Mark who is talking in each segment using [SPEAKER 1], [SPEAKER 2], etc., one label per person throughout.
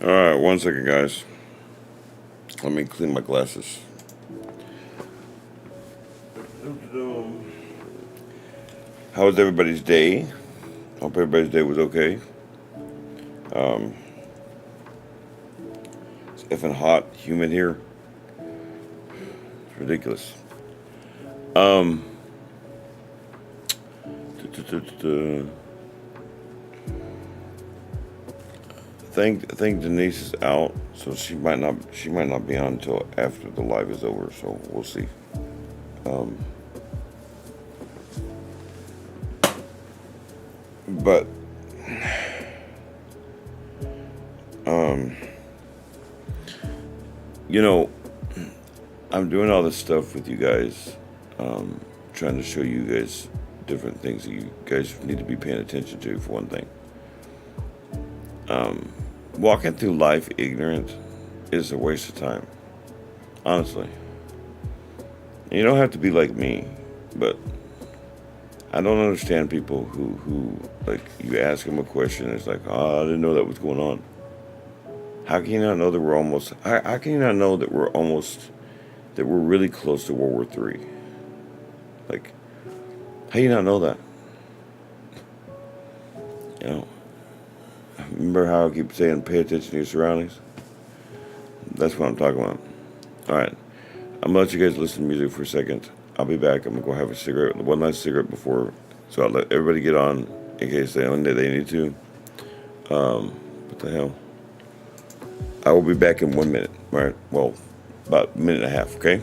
[SPEAKER 1] Alright, 1 second, guys. Let me clean my glasses. How was everybody's day? Hope everybody's day was okay. It's effing hot, humid here. It's ridiculous. I think Denise is out, so she might not be on until after the live is over. So we'll see. But you know, I'm doing all this stuff with you guys, trying to show you guys different things that you guys need to be paying attention to. For one thing, walking through life ignorant is a waste of time. Honestly, you don't have to be like me, but I don't understand people who like you ask them a question, and it's like, oh, I didn't know that was going on. How can you not know that we're almost? How can you not know that we're really close to World War III? Like, how do you not know that? You know, remember how I keep saying, pay attention to your surroundings? That's what I'm talking about. All right, I'm gonna let you guys listen to music for a second. I'll be back. I'm gonna go have a cigarette, one last cigarette before. So I'll let everybody get on in case they need to. What the hell? I will be back in 1 minute. All right. Well, about a minute and a half. Okay.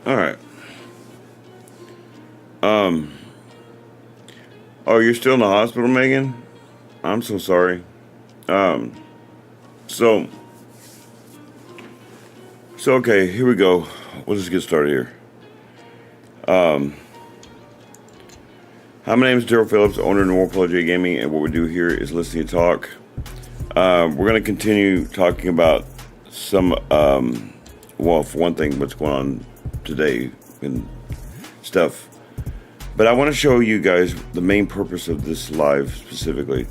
[SPEAKER 1] All right. Um. Oh, you're still in the hospital, Megan? I'm so sorry. Um. So. So okay. Here we go. We'll just get started here. Um, Hi, my name is Daryl Phillips, owner of N.A.G.214 Gaming, and what we do here is listen to talk. We're going to continue talking about some, well, for one thing, what's going on today and stuff. But I want to show you guys the main purpose of this live specifically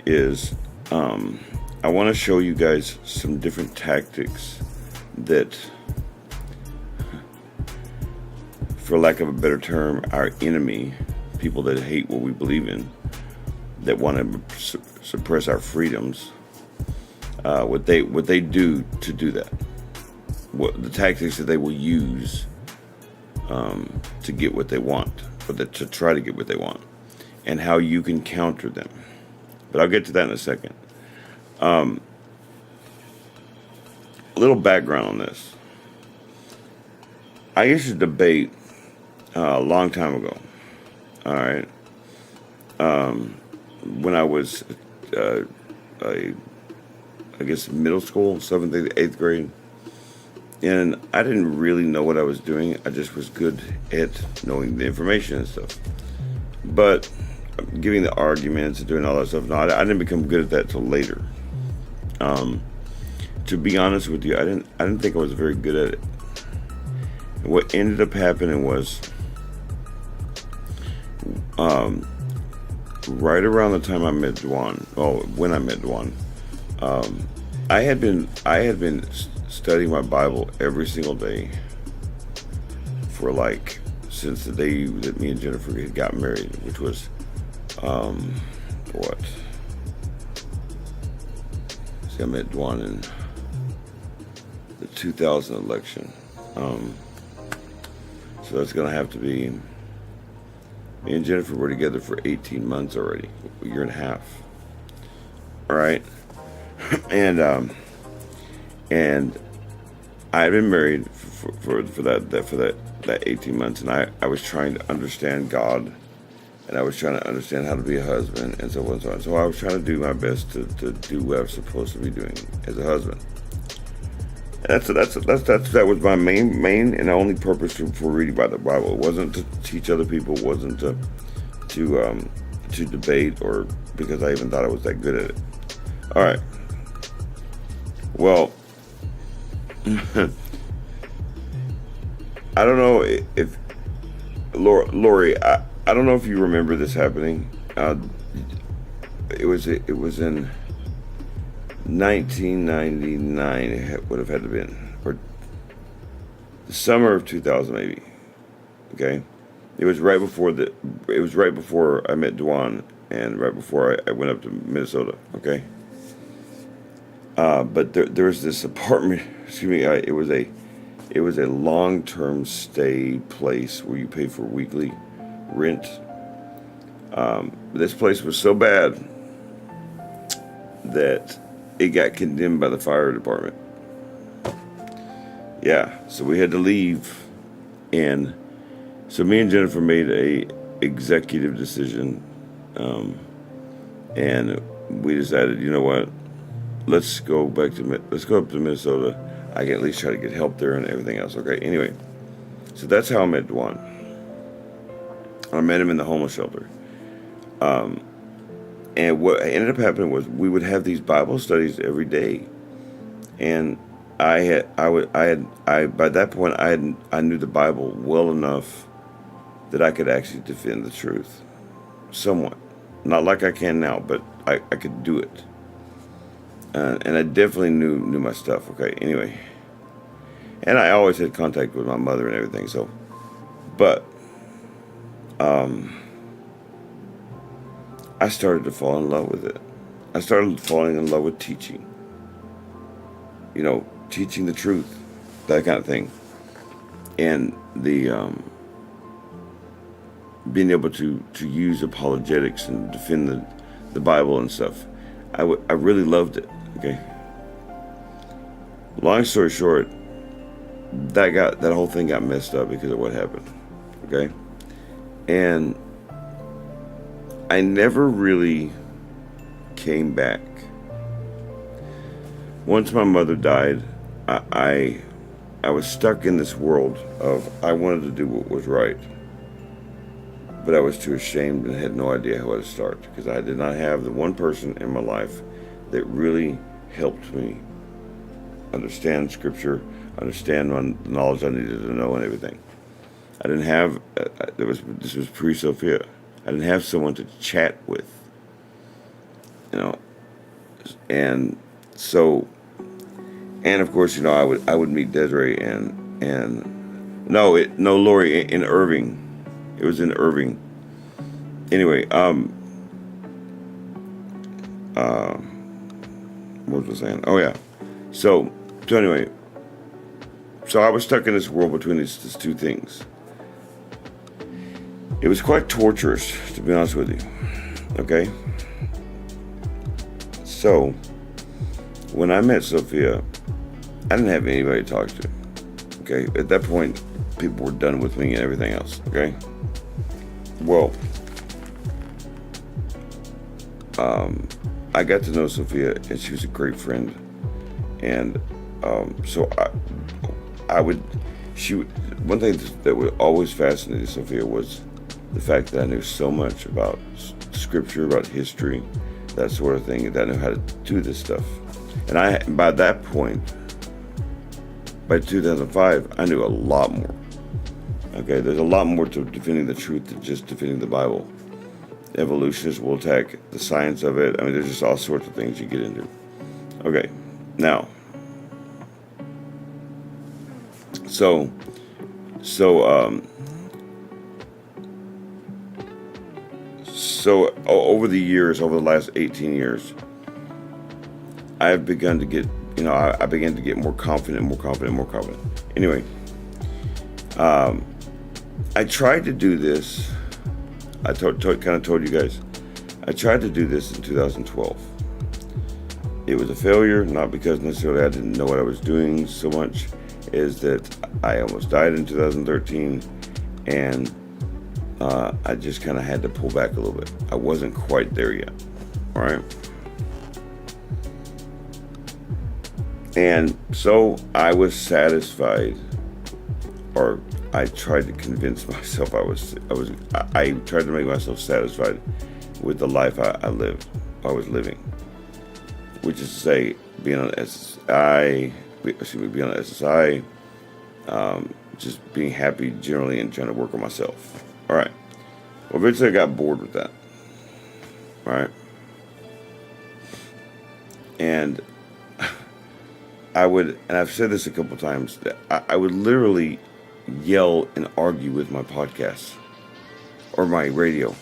[SPEAKER 1] is I want to show you guys some different tactics that, for lack of a better term, our enemy, people that hate what we believe in, that want to suppress our freedoms, what they do to do that, what the tactics that they will use to get what they want, or to try to get what they want, and how you can counter them. But I'll get to that in a second. A little background on this. I used to debate a long time ago. All right. When I was, I guess, middle school, 7th, 8th grade. And I didn't really know what I was doing. I just was good at knowing the information and stuff. But giving the arguments and doing all that stuff, no, I didn't become good at that till later. To be honest with you, I didn't think I was very good at it. And what ended up happening was, right around the time I met Dwan, when I met Dwan, I had been studying my Bible every single day for since the day that me and Jennifer had got married, which was what? See, I met Dwan in the 2000 election, so that's gonna have to be. Me and Jennifer were together for 18 months already, a year and a half. All right, and I had been married for that 18 months, and I was trying to understand God, and I was trying to understand how to be a husband, and so on and so on. So I was trying to do my best to do what I was supposed to be doing as a husband. And that was my main and only purpose for reading by the Bible. It wasn't to teach other people. It wasn't to debate, or because I even thought I was that good at it. All right. Well, I don't know if Lori, I don't know if you remember this happening. It was in 1999. It would have had to been, or the summer of 2000, maybe. Okay, it was right before I met Dwan, and right before I went up to Minnesota. Okay, but there was this apartment. Excuse me. It was a long-term stay place where you pay for weekly rent. This place was so bad that it got condemned by the fire department. Yeah, so we had to leave, and so me and Jennifer made a executive decision, and we decided, you know what, let's go up to Minnesota. I can at least try to get help there and everything else. Okay, anyway, so that's how I met Dwan. I met him in the homeless shelter. And what ended up happening was we would have these Bible studies every day, and by that point I knew the Bible well enough that I could actually defend the truth, somewhat, not like I can now, but I could do it, and I definitely knew my stuff. Okay, anyway, and I always had contact with my mother and everything. So, but I started to fall in love with it. I started falling in love with teaching. Teaching the truth, that kind of thing. And the being able to use apologetics and defend the Bible and stuff. I really loved it. Okay. Long story short, that whole thing got messed up because of what happened. Okay. And I never really came back. Once my mother died, I I was stuck in this world of I wanted to do what was right, but I was too ashamed and had no idea how to start because I did not have the one person in my life that really helped me understand Scripture, understand the knowledge I needed to know and everything. I didn't have, this was pre-Sophia. I didn't have someone to chat with, and so, and of course, I would meet Desiree Lori in Irving. It was in Irving. Anyway, what was I saying? Oh yeah. So anyway, so I was stuck in this world between these two things. It was quite torturous, to be honest with you. Okay? So, when I met Sophia, I didn't have anybody to talk to. Okay? At that point, people were done with me and everything else. Okay? Well, I got to know Sophia, and she was a great friend. And so one thing that would always fascinate Sophia was the fact that I knew so much about Scripture, about history, that sort of thing, that I knew how to do this stuff. And by that point, by 2005, I knew a lot more. Okay, there's a lot more to defending the truth than just defending the Bible. Evolutionists will attack the science of it. I mean, there's just all sorts of things you get into. Okay, now, so over the years, over the last 18 years, I've begun to get, I began to get more confident. Anyway, I tried to do this. I kind of told you guys, I tried to do this in 2012. It was a failure, not because necessarily I didn't know what I was doing so much, is that I almost died in 2013, and I just kind of had to pull back a little bit. I wasn't quite there yet, all right? And so I was satisfied, or I tried to convince myself I tried to make myself satisfied with the life I was living, which is to say, being on SSI, just being happy generally and trying to work on myself. All right. Well, eventually I got bored with that. All right. And I've said this a couple times, that I would literally yell and argue with my podcasts or my radio.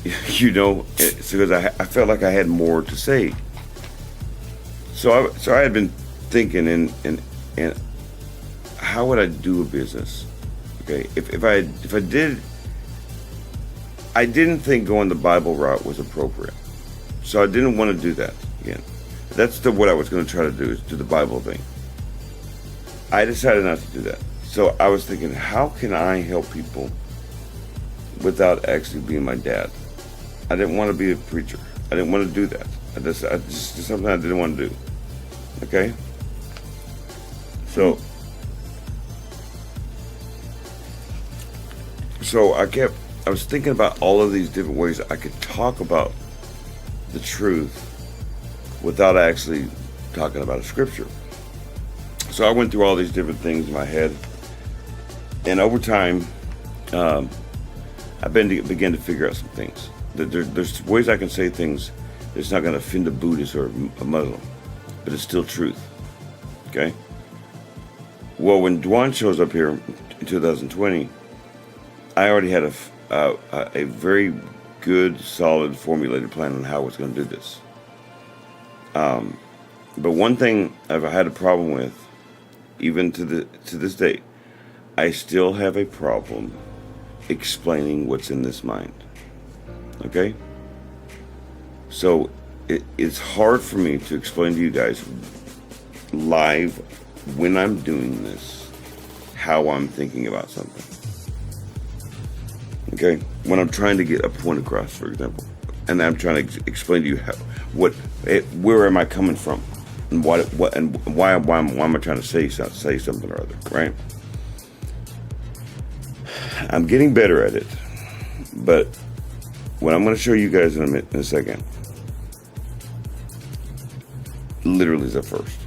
[SPEAKER 1] It's because I felt like I had more to say. So I had been thinking, and how would I do a business? Okay, I didn't think going the Bible route was appropriate, so I didn't want to do that again. That's what I was going to try to do, is do the Bible thing. I decided not to do that. So I was thinking, how can I help people without actually being my dad? I didn't want to be a preacher. I didn't want to do that. Just something I didn't want to do. Okay? So I was thinking about all of these different ways I could talk about the truth without actually talking about a scripture. So I went through all these different things in my head, and over time, I began to figure out some things. There's ways I can say things that's not going to offend a Buddhist or a Muslim, but it's still truth. Okay? Well, when Dwan shows up here in 2020, I already had a very good, solid, formulated plan on how I was going to do this. But one thing I've had a problem with, even to this day, I still have a problem explaining what's in this mind. Okay? So it's hard for me to explain to you guys live when I'm doing this how I'm thinking about something. Okay? When I'm trying to get a point across, for example. and I'm trying to explain to you where am I coming from, and why am I trying to say something or other, right? I'm getting better at it, but what I'm going to show you guys in a second, literally is a first.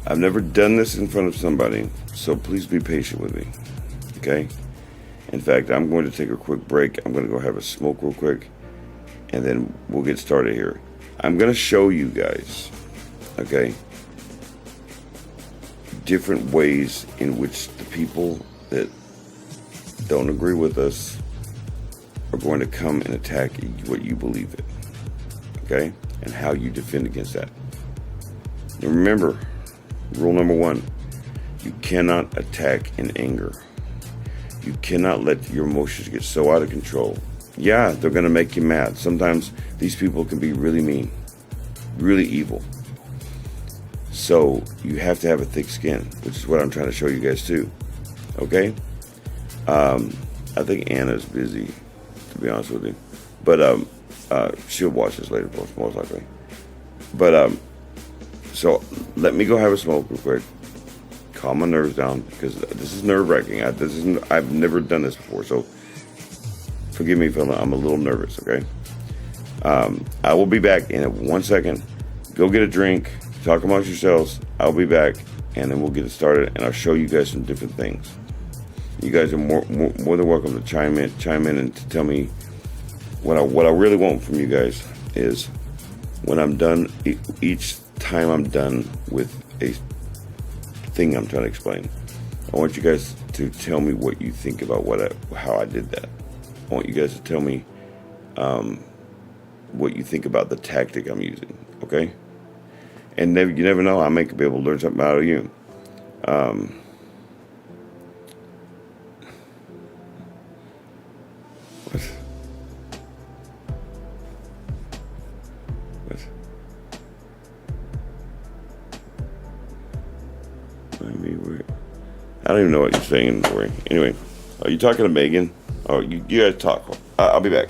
[SPEAKER 1] I've never done this in front of somebody, so please be patient with me, okay? In fact, I'm going to take a quick break. I'm going to go have a smoke real quick, and then we'll get started here. I'm going to show you guys, okay, different ways in which the people that don't agree with us are going to come and attack what you believe in, okay, and how you defend against that. And remember, rule number one, you cannot attack in anger. You cannot let your emotions get so out of control. Yeah, they're going to make you mad. Sometimes these people can be really mean, really evil. So you have to have a thick skin, which is what I'm trying to show you guys too. Okay? I think Anna's busy, to be honest with you. But she'll watch this later, most likely. But so let me go have a smoke real quick. Calm my nerves down, because this is nerve-wracking. I've never done this before, so forgive me if I'm a little nervous, okay? I will be back in 1 second. Go get a drink, talk amongst yourselves. I'll be back, and then we'll get it started, and I'll show you guys some different things. You guys are more than welcome to chime in and to tell me what I really want from you guys is when I'm done, each time I'm done with a thing I'm trying to explain, I want you guys to tell me what you think about how I did that. I want you guys to tell me what you think about the tactic I'm using, okay? And you never know, I may be able to learn something out of you. What? I don't even know what you're saying, Lori. Anyway, are you talking to Megan? Oh, you guys talk. I'll be back.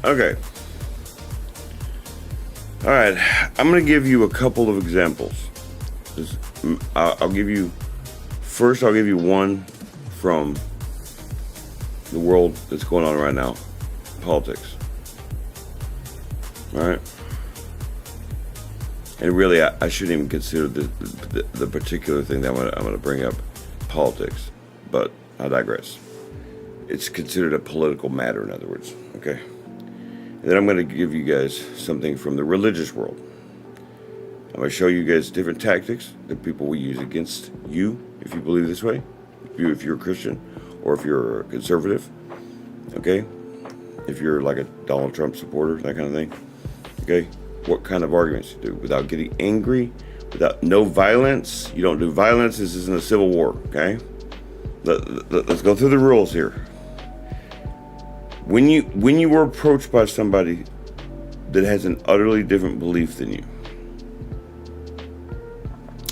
[SPEAKER 1] Okay. All right. I'm going to give you a couple of examples. I'll give you one from the world that's going on right now, politics. All right. And really, I shouldn't even consider the particular thing that I'm going to bring up, politics, but I digress. It's considered a political matter, in other words. Okay. And then I'm going to give you guys something from the religious world. I'm going to show you guys different tactics that people will use against you if you believe this way, if you're a Christian or if you're a conservative, okay? If you're like a Donald Trump supporter, that kind of thing, okay? What kind of arguments you do without getting angry, without no violence. You don't do violence. This isn't a civil war, okay? Let's go through the rules here. When you were approached by somebody that has an utterly different belief than you,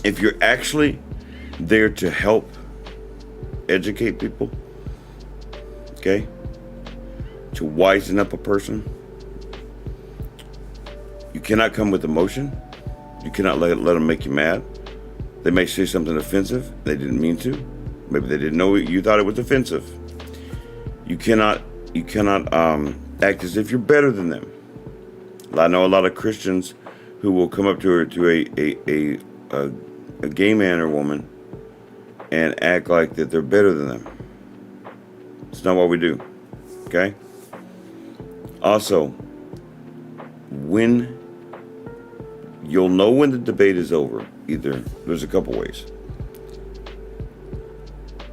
[SPEAKER 1] if you're actually there to help educate people, okay, to wisen up a person, you cannot come with emotion. You cannot let them make you mad. They may say something offensive. They didn't mean to. Maybe they didn't know you thought it was offensive. You cannot act as if you're better than them. I know a lot of Christians who will come up to a gay man or woman and act like that they're better than them. It's not what we do. Okay? Also, you'll know when the debate is over. There's a couple ways.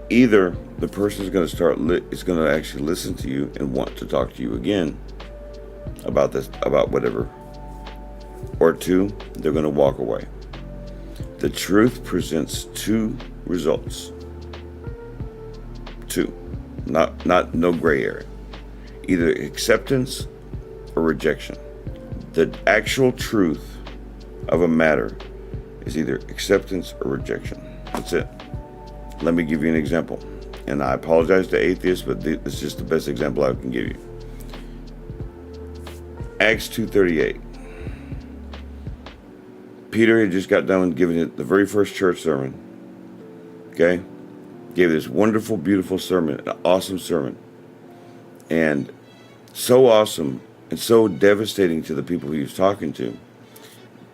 [SPEAKER 1] Either the person is going to actually listen to you and want to talk to you again about whatever, or two, they're going to walk away. The truth presents two results. Two, not no gray area. Either acceptance or rejection. The actual truth of a matter is either acceptance or rejection. That's it. Let me give you an example. And I apologize to atheists, but this is just the best example I can give you. Acts 2:38. Peter had just got done giving it the very first church sermon. Okay? Gave this wonderful, beautiful sermon, an awesome sermon. And so awesome and so devastating to the people he was talking to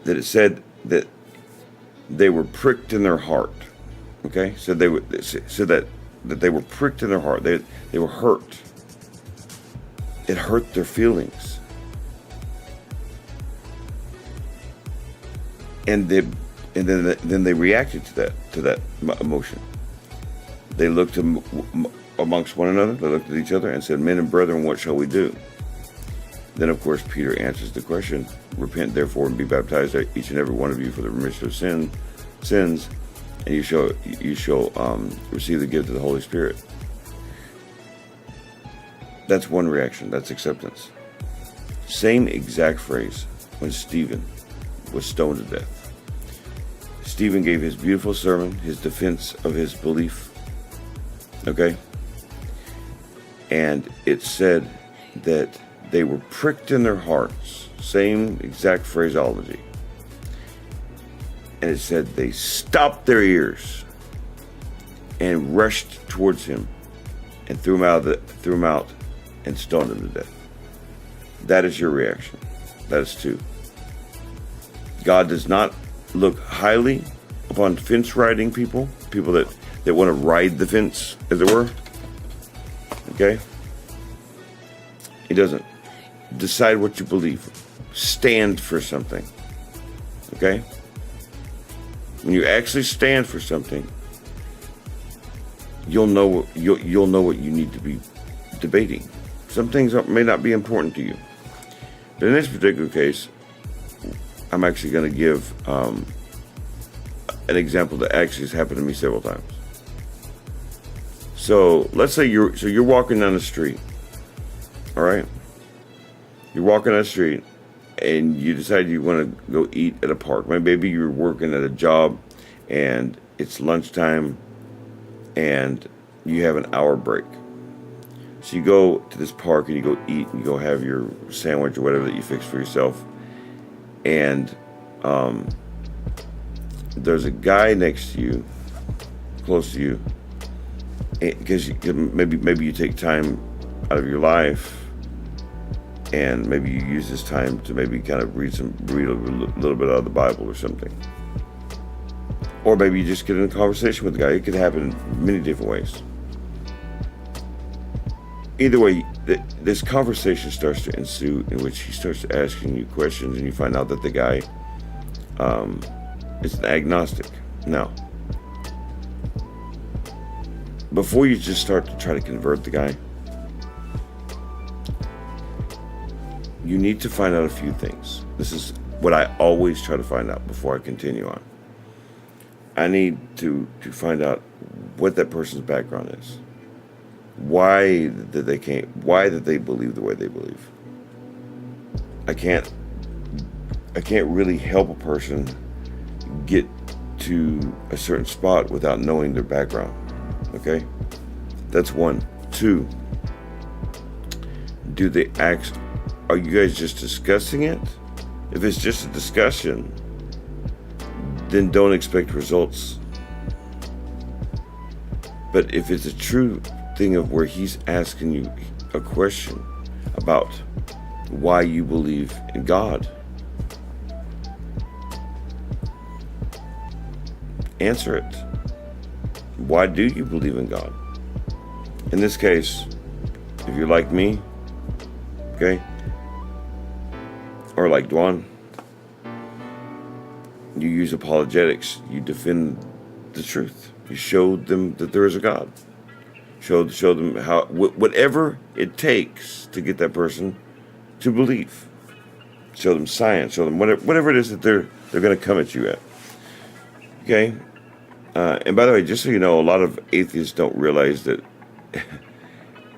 [SPEAKER 1] that it said that they were pricked in their heart. Okay? So they said that they were pricked in their heart. They were hurt. It hurt their feelings. And then they reacted to that emotion. They looked amongst one another. They looked at each other and said, "Men and brethren, what shall we do?" Then, of course, Peter answers the question: "Repent, therefore, and be baptized, each and every one of you, for the remission of sins, and you shall receive the gift of the Holy Spirit." That's one reaction. That's acceptance. Same exact phrase when Stephen was stoned to death. Stephen gave his beautiful sermon, his defense of his belief. Okay? And it said that they were pricked in their hearts. Same exact phraseology. And it said they stopped their ears and rushed towards him and threw him out and stoned him to death. That is your reaction. That is two. God does not look highly upon fence riding people that want to ride the fence, as it were. Okay? He doesn't. Decide what you believe. Stand for something. Okay? When you actually stand for something, you'll know what you need to be debating. Some things may not be important to you. But in this particular case, I'm actually going to give an example that actually has happened to me several times. So let's say you're walking down the street. All right? You're walking down the street and you decide you want to go eat at a park. Maybe you're working at a job and it's lunchtime and you have an hour break. So you go to this park and you go eat and you go have your sandwich or whatever that you fix for yourself. And there's a guy next to you, close to you, because maybe you take time out of your life, and maybe you use this time to maybe kind of read a little bit out of the Bible or something, or maybe you just get in a conversation with the guy. It could happen in many different ways. Either way, this conversation starts to ensue in which he starts asking you questions, and you find out that the guy is an agnostic. Now, before you just start to try to convert the guy, you need to find out a few things. This is what I always try to find out before I continue on. I need to find out what that person's background is. Why did they believe the way they believe? I can't really help a person get to a certain spot without knowing their background. Okay? That's one. Two, are you guys just discussing it? If it's just a discussion, then don't expect results. But if it's a true thing of where he's asking you a question about why you believe in God, answer it. Why do you believe in God? In this case, if you're like me, okay, or like Dwan, you use apologetics. You defend the truth. You show them that there is a God. Show them how whatever it takes to get that person to believe. Show them science. Show them whatever it is that they're going to come at you at. Okay. And by the way, just so you know, a lot of atheists don't realize that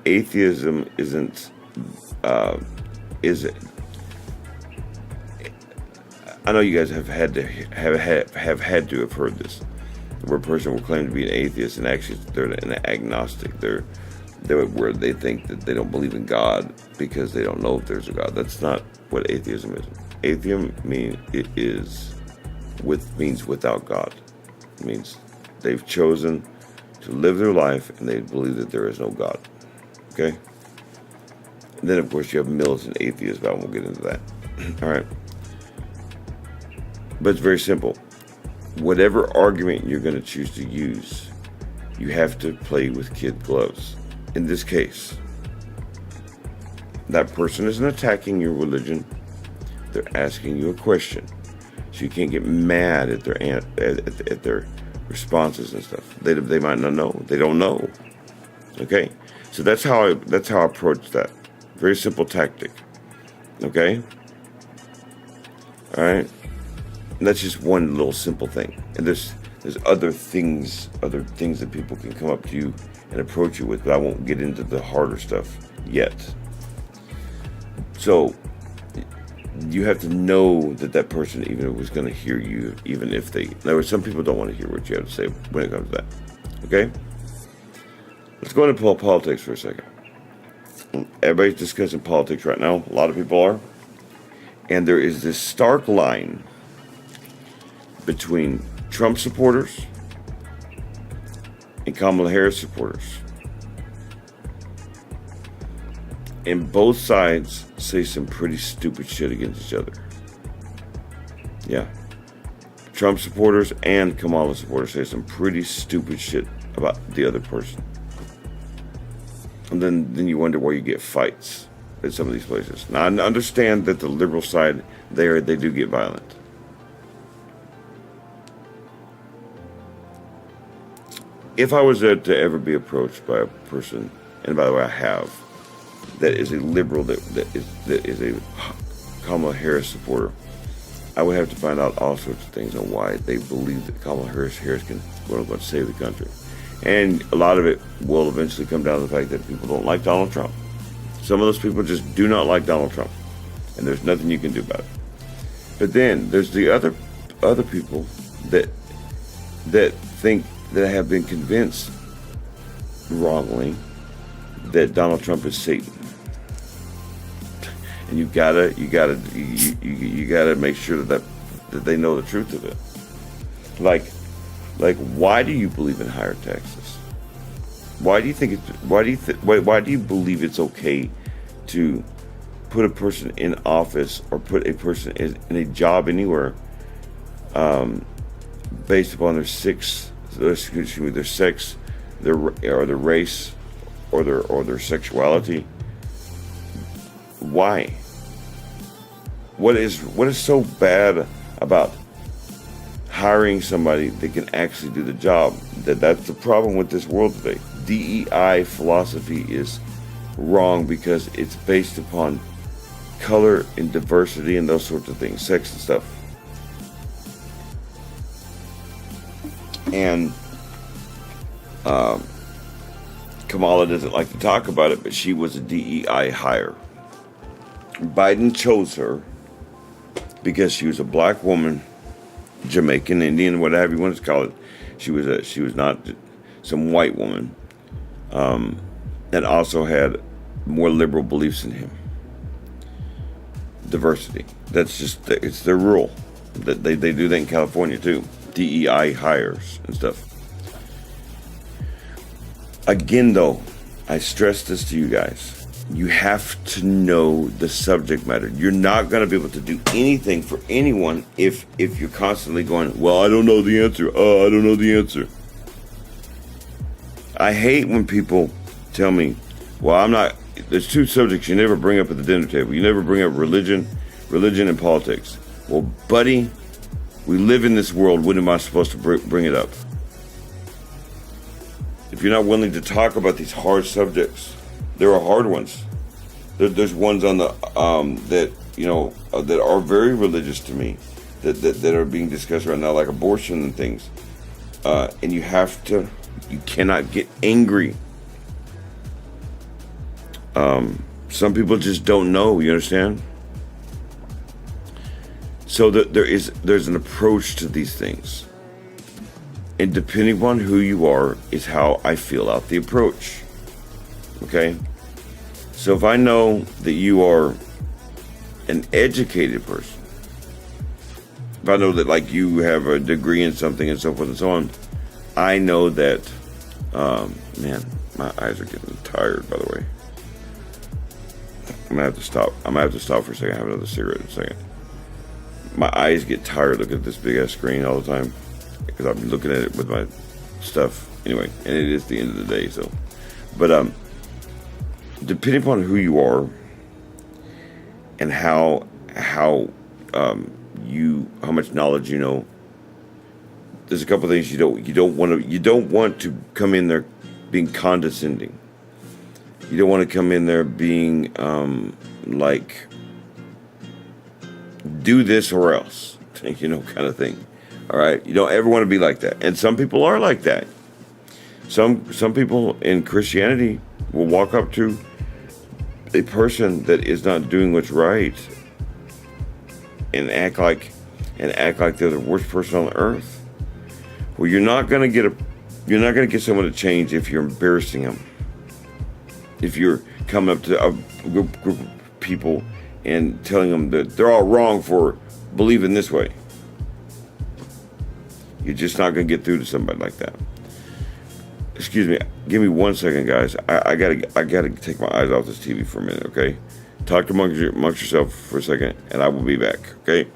[SPEAKER 1] atheism isn't. I know you guys have had to have heard this, where a person will claim to be an atheist and actually they're an agnostic. They're where they think that they don't believe in God because they don't know if there's a God. That's not what atheism is. Atheism means without God. It means they've chosen to live their life and they believe that there is no God. Okay? And then, of course, you have militant atheists, but I won't get into that. All right. But it's very simple. Whatever argument you're going to choose to use, you have to play with kid gloves. In this case, that person isn't attacking your religion. They're asking you a question. So you can't get mad at their responses and stuff. They might not know. They don't know. Okay? So that's how I approach that. Very simple tactic. Okay? All right? And that's just one little simple thing. And there's other things that people can come up to you and approach you with, but I won't get into the harder stuff yet. So you have to know that person even was going to hear you, even if in other words, some people don't want to hear what you have to say when it comes to that. Okay? Let's go into politics for a second. Everybody's discussing politics right now. A lot of people are. And there is this stark line between Trump supporters and Kamala Harris supporters. And both sides say some pretty stupid shit against each other. Yeah. Trump supporters and Kamala supporters say some pretty stupid shit about the other person. And then you wonder why you get fights at some of these places. Now, I understand that the liberal side, they do get violent. If I was to ever be approached by a person, and by the way I have, that is a liberal, that is a Kamala Harris supporter, I would have to find out all sorts of things on why they believe that Kamala Harris can, quote unquote, save the country. And a lot of it will eventually come down to the fact that people don't like Donald Trump. Some of those people just do not like Donald Trump, and there's nothing you can do about it. But then there's the other people that think that have been convinced wrongly that Donald Trump is Satan, and you gotta make sure that they know the truth of it. Like, why do you believe in higher taxes? Why do you believe it's okay to put a person in office or put a person in a job anywhere based upon their sex, their race, or their sexuality? Why? What is so bad about hiring somebody that can actually do the job? That's the problem with this world today. DEI philosophy is wrong because it's based upon color and diversity and those sorts of things, sex and stuff. And Kamala doesn't like to talk about it, but she was a DEI hire. Biden chose her because she was a black woman, Jamaican, Indian, whatever you want to call it. She was not some white woman, and also had more liberal beliefs than him. Diversity. It's their rule. They do that in California too. DEI hires and stuff. Again, though, I stress this to you guys. You have to know the subject matter. You're not going to be able to do anything for anyone if you're constantly going, well, I don't know the answer. Oh, I don't know the answer. I hate when people tell me, well, there's two subjects you never bring up at the dinner table. You never bring up religion and politics. Well, buddy, we live in this world. When am I supposed to bring it up? If you're not willing to talk about these hard subjects, there are hard ones. There's ones on the that are very religious to me that are being discussed right now, like abortion and things. And you cannot get angry. Some people just don't know. You understand? So there's an approach to these things, and depending upon who you are is how I feel out the approach. Okay? So if I know that you are an educated person, if I know that like you have a degree in something and so forth and so on, I know that, man, my eyes are getting tired, by the way. I'm gonna have to stop for a second. Have another cigarette in a second. My eyes get tired looking at this big ass screen all the time because I've been looking at it with my stuff anyway, and it is the end of the day. So, but depending upon who you are and how much knowledge you know, there's a couple of things you don't want to come in there being condescending. You don't want to come in there being like, do this or else, kind of thing. All right, you don't ever want to be like that. And some people are like that. Some people in Christianity will walk up to a person that is not doing what's right and act like they're the worst person on earth. Well, you're not gonna get someone to change if you're embarrassing them. If you're coming up to a group of people and telling them that they're all wrong for believing this way, you're just not gonna get through to somebody like that. Excuse me, give me 1 second, guys. I gotta take my eyes off this TV for a minute, okay? Talk amongst yourself for a second, and I will be back, okay?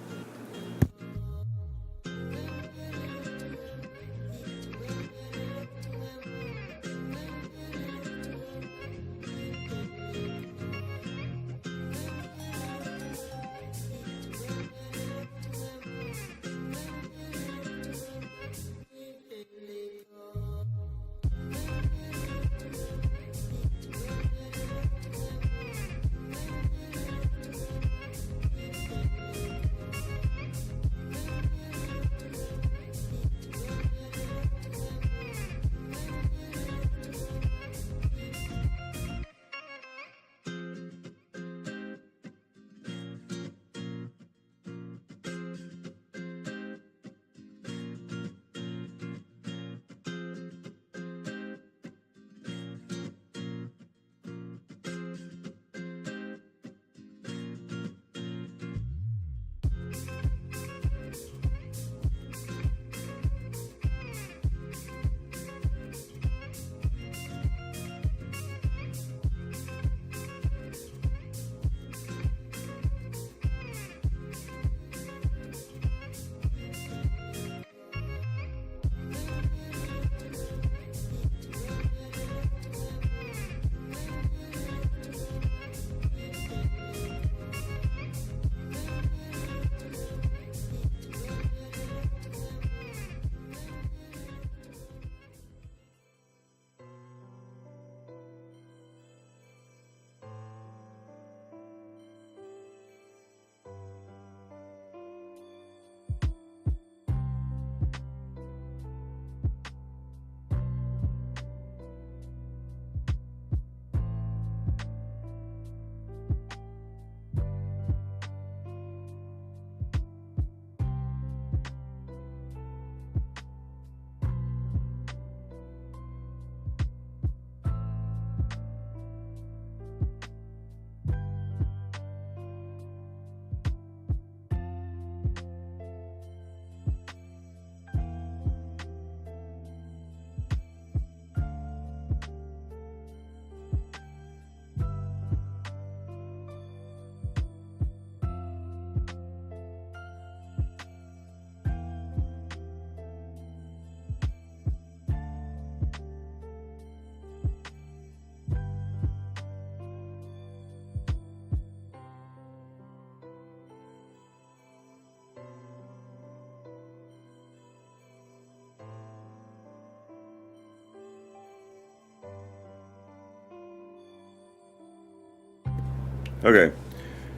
[SPEAKER 1] Okay,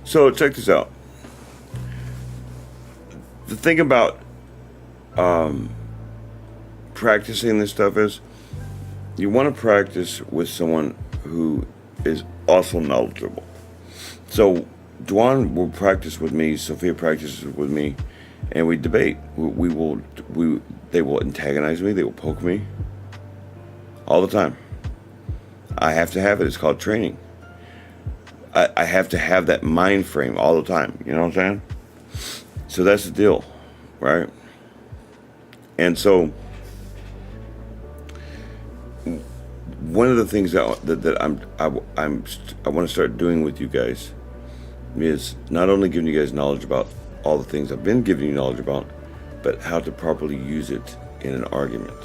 [SPEAKER 1] so check this out. The thing about practicing this stuff is you want to practice with someone who is also knowledgeable. So Dwan will practice with me, Sophia practices with me, and we debate. They will antagonize me, they will poke me all the time. I have to have it. It's called training. I have to have that mind frame all the time. You know what I'm saying? So that's the deal, right? And so one of the things that I want to start doing with you guys is not only giving you guys knowledge about all the things I've been giving you knowledge about, but how to properly use it in an argument.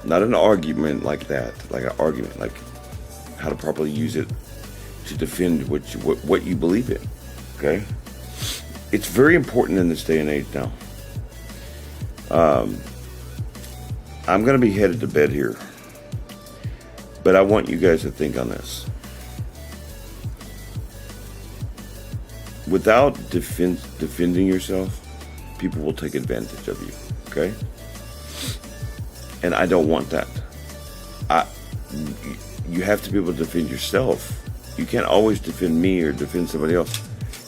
[SPEAKER 1] Not an argument like that, like an argument, like how to properly use it to defend what you believe in. Okay, it's very important in this day and age now. I'm going to be headed to bed here, but I want you guys to think on this. Without defending yourself, people will take advantage of you. Okay, and I don't want that. You have to be able to defend yourself. You can't always defend me or defend somebody else.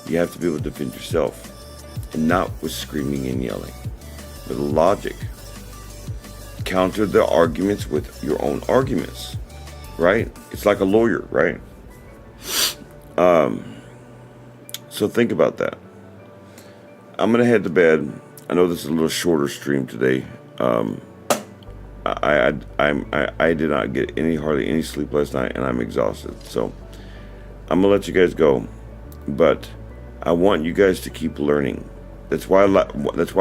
[SPEAKER 1] You have to be able to defend yourself, and not with screaming and yelling, with logic. Counter the arguments with your own arguments, right? It's like a lawyer, right? So think about that. I'm gonna head to bed. I know this is a little shorter stream today. I did not get hardly any sleep last night, and I'm exhausted. So I'm gonna let you guys go, but I want you guys to keep learning. That's why I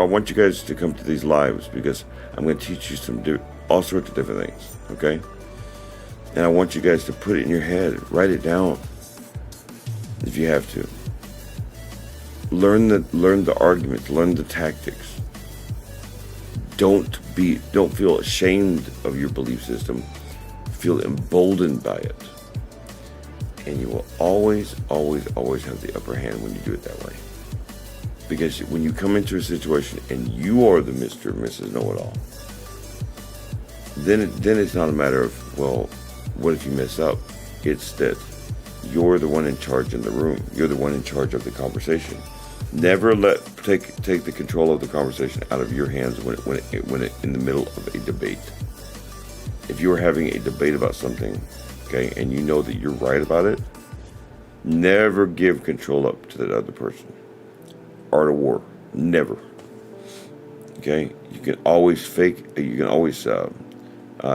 [SPEAKER 1] want you guys to come to these lives, because I'm going to teach you all sorts of different things. Okay, and I want you guys to put it in your head, write it down if you have to. Learn the arguments, learn the tactics. Don't feel ashamed of your belief system. Feel emboldened by it. And you will always, always, always have the upper hand when you do it that way. Because when you come into a situation and you are the Mr. or Mrs. Know-It-All, then it's not a matter of, well, what if you mess up? It's that you're the one in charge in the room. You're the one in charge of the conversation. Never take the control of the conversation out of your hands when it in the middle of a debate. If you're having a debate about something, okay, and you know that you're right about it, never give control up to that other person. Art of war. Never. Okay? You can always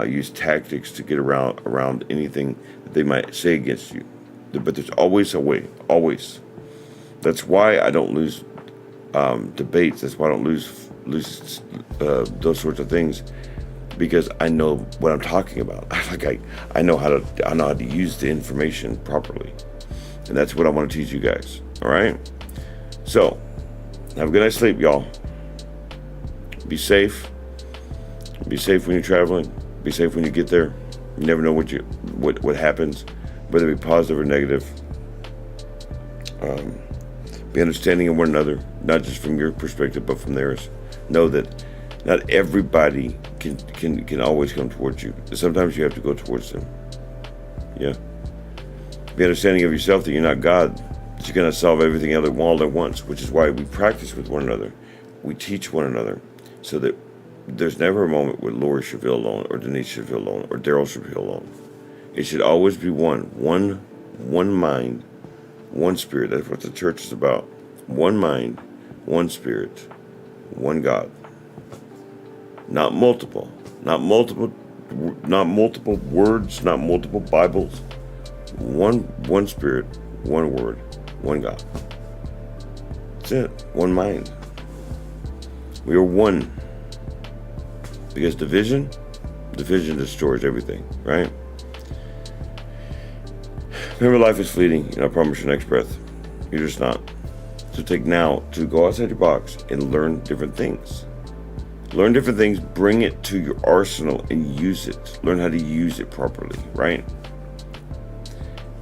[SPEAKER 1] use tactics to get around anything that they might say against you. But there's always a way. Always. That's why I don't lose debates. That's why I don't lose those sorts of things, because I know what I'm talking about. I know how to use the information properly, and that's what I want to teach you guys. All right. So have a good night's sleep, y'all. Be safe. Be safe when you're traveling. Be safe when you get there. You never know what happens, whether it be positive or negative. Be understanding of one another, not just from your perspective, but from theirs. Know that not everybody can always come towards you. Sometimes you have to go towards them. Yeah. Be understanding of yourself that you're not God, that you're going to solve everything all at once, which is why we practice with one another. We teach one another, so that there's never a moment where Lori should feel alone, or Denise should feel alone, or Daryl should feel alone. It should always be one mind, one spirit. That's what the church is about. One mind, one spirit, one God. Not multiple words, not multiple Bibles. One spirit, one word, one God. That's it. One mind. We are one. Because division destroys everything, right? Remember, life is fleeting. I promise your next breath. You're just not. So take now to go outside your box and learn different things. Learn different things, bring it to your arsenal and use it. Learn how to use it properly, right?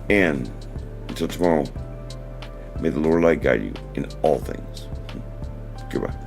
[SPEAKER 1] And Until tomorrow, may the Lord light guide you in all things. Goodbye.